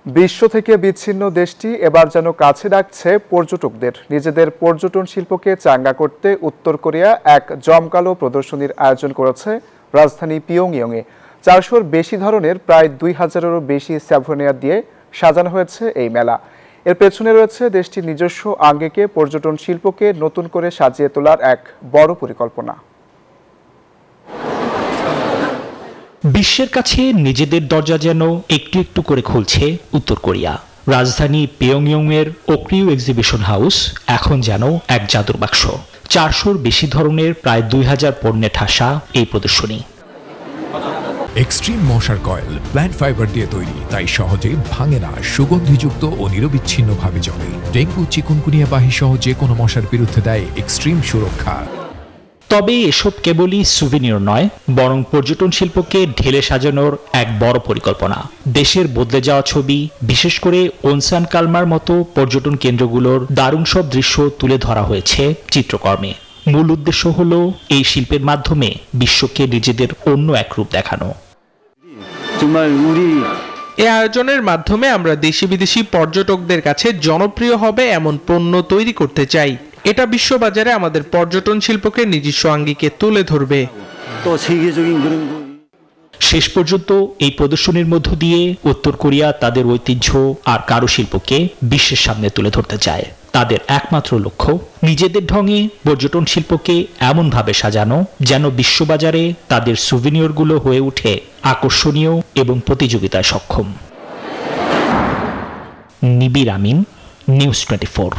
বিশ্ব থেকে বিচ্ছিন্ন দেশটি এবার যেন কাছে ডাকছে পর্যটকদের। নিজেদের পর্যটন শিল্পকে চাঙ্গা করতে উত্তর কোরিয়া এক জমকালো প্রদর্শনীর আয়োজন করেছে রাজধানী পিয়ংইয়ংয়ে। 400-র বেশি ধরনের প্রায় 2000-এরও বেশি স্যাভোনিয়ার দিয়ে সাজানো হয়েছে এই মেলা। এর পেছনে রয়েছে দেশটির নিজস্ব আঙ্গিকে পর্যটন শিল্পকে নতুন করে সাজিয়ে তোলার এক বড় পরিকল্পনা। বিশ্বের কাছে নিজেদের দরজা যেন একটু একটু করে খুলছে উত্তর কোরিয়া। রাজধানী পিয়ংইয়ংয়ের ওক্রিউ এক্সিবিশন হাউস এখন যেন এক জাদুর বাক্স। 400-র বেশি ধরনের প্রায় 2000 পণ্যে ঠাসা এই প্রদর্শনী। এক্সট্রিম মশার কয়েল প্ল্যান্ট ফাইবার দিয়ে তৈরি, তাই সহজে ভাঙে না, সুগন্ধিযুক্ত ও নিরবিচ্ছিন্নভাবে জ্বলে। ডেঙ্গু, চিকুনগুনিয়া বাহি সহ যে কোনো মশার বিরুদ্ধে দেয় এক্সট্রিম সুরক্ষা। তবে এসব কেবলই সুভিনিয়র নয়, বরং পর্যটন শিল্পকে ঢেলে সাজানোর এক বড় পরিকল্পনা। দেশের বদলে যাওয়া ছবি, বিশেষ করে ওনসান কালমার মতো পর্যটন কেন্দ্রগুলোর দারুণ সব দৃশ্য তুলে ধরা হয়েছে চিত্রকর্মে। মূল উদ্দেশ্য হলো এই শিল্পের মাধ্যমে বিশ্বকে নিজেদের অন্য এক রূপ দেখানো। এই আয়োজনের মাধ্যমে আমরা দেশি বিদেশি পর্যটকদের কাছে জনপ্রিয় হবে এমন পণ্য তৈরি করতে চাই। এটা বিশ্ববাজারে আমাদের পর্যটন শিল্পকে নিজস্ব আঙ্গিকে তুলে ধরবে। শেষ পর্যন্ত এই প্রদর্শনীর মধ্য দিয়ে উত্তর কোরিয়া তাদের ঐতিহ্য আর কারুশিল্পকে বিশ্বের সামনে তুলে ধরতে চায়। তাদের একমাত্র লক্ষ্য নিজেদের ঢঙে পর্যটন শিল্পকে এমনভাবে সাজানো যেন বিশ্ববাজারে তাদের সুভিনিয়রগুলো হয়ে ওঠে আকর্ষণীয় এবং প্রতিযোগিতায় সক্ষম। নিবির আমিন, নিউজ 24।